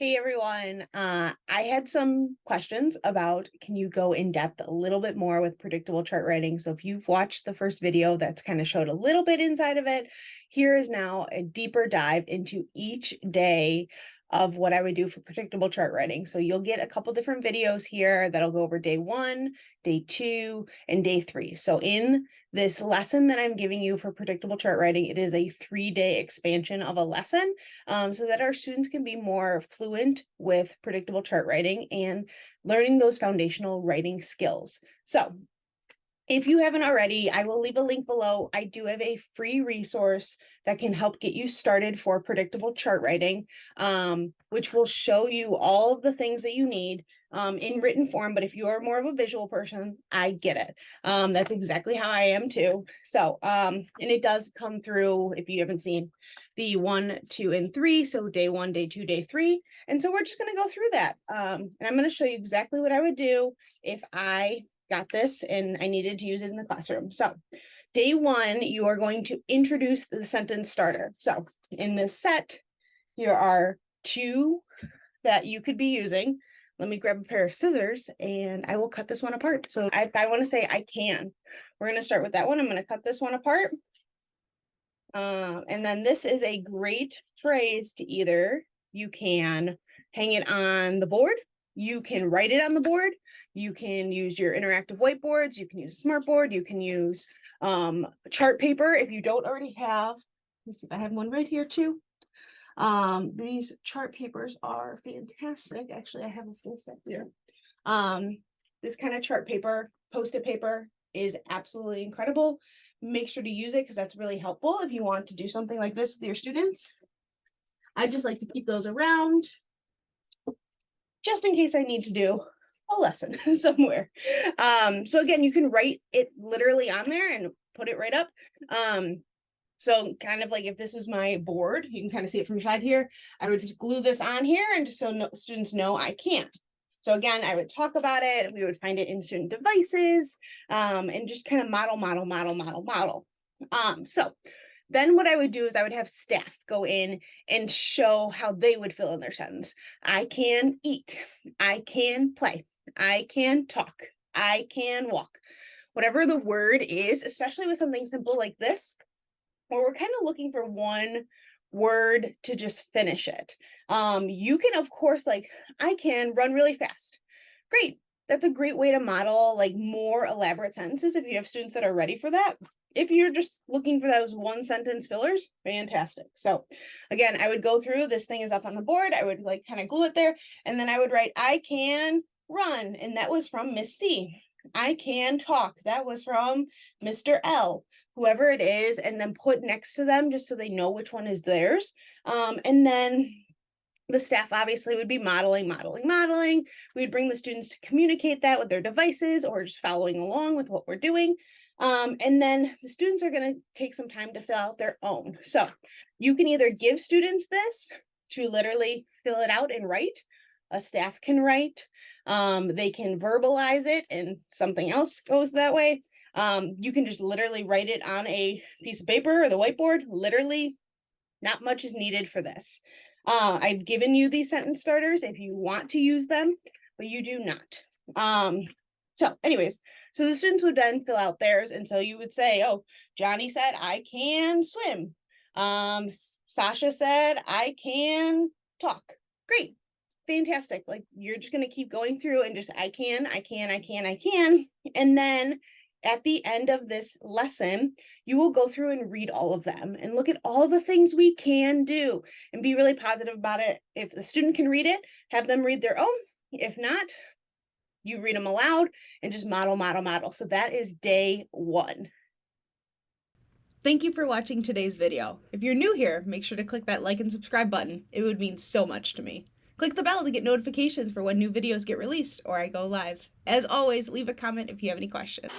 Hey everyone, I had some questions about can you go in depth a little bit more with predictable chart writing. So if you've watched the first video that's kind of showed a little bit inside of it, here is now a deeper dive into each day of what I would do for predictable chart writing. So you'll get a couple different videos here that'll go over day 1, day 2, and day 3. So in this lesson that I'm giving you for predictable chart writing, it is a 3-day expansion of a lesson so that our students can be more fluent with predictable chart writing and learning those foundational writing skills. So if you haven't already, I will leave a link below. I do have a free resource that can help get you started for predictable chart writing, which will show you all of the things that you need in written form. But if you are more of a visual person, I get it. That's exactly how I am too. So, and it does come through, if you haven't seen, the 1, 2, and 3. So day 1, day 2, day 3. And so we're just going to go through that. And I'm going to show you exactly what I would do if I got this and I needed to use it in the classroom. So day 1, you are going to introduce the sentence starter. So in this set, here are 2 that you could be using. Let me grab a pair of scissors and I will cut this one apart. So I want to say I can. We're going to start with that one. I'm going to cut this one apart. And then this is a great phrase to either you can hang it on the board, you can write it on the board, you can use your interactive whiteboards, you can use a smartboard, you can use chart paper if you don't already have. Let's see if I have one right here too. These chart papers are fantastic. Actually, I have a full set here. This kind of chart paper, Post-it paper, is absolutely incredible. Make sure to use it because that's really helpful if you want to do something like this with your students. I just like to keep those around just in case I need to do a lesson somewhere. So again, you can write it literally on there and put it right up. So kind of like if this is my board, you can kind of see it from the side here. I would just glue this on here and just so students know I can't. So again, I would talk about it. We would find it in student devices and just kind of model. So then what I would do is I would have staff go in and show how they would fill in their sentence. I can eat. I can play. I can talk. I can walk. Whatever the word is, especially with something simple like this, where we're kind of looking for one word to just finish it. You can, of course, like, I can run really fast. Great. That's a great way to model like more elaborate sentences if you have students that are ready for that. If you're just looking for those one sentence fillers, fantastic. So again, I would go through, this thing is up on the board. I would like kind of glue it there. And then I would write, I can run. And that was from Miss C. I can talk. That was from Mr. L, whoever it is, and then put next to them just so they know which one is theirs. And then the staff obviously would be modeling. We'd bring the students to communicate that with their devices or just following along with what we're doing. And then the students are going to take some time to fill out their own. So you can either give students this to literally fill it out and write. A staff can write. They can verbalize it and something else goes that way. You can just literally write it on a piece of paper or the whiteboard. Literally, not much is needed for this. I've given you these sentence starters if you want to use them, but you do not. So anyways, so the students would then fill out theirs. And so you would say, oh, Johnny said, I can swim. Sasha said, I can talk. Great. Fantastic. Like you're just going to keep going through and just, I can. And then at the end of this lesson, you will go through and read all of them and look at all the things we can do and be really positive about it. If the student can read it, have them read their own. If not, you read them aloud and just model. So that is day 1. Thank you for watching today's video. If you're new here, make sure to click that like and subscribe button. It would mean so much to me. Click the bell to get notifications for when new videos get released or I go live. As always, leave a comment if you have any questions.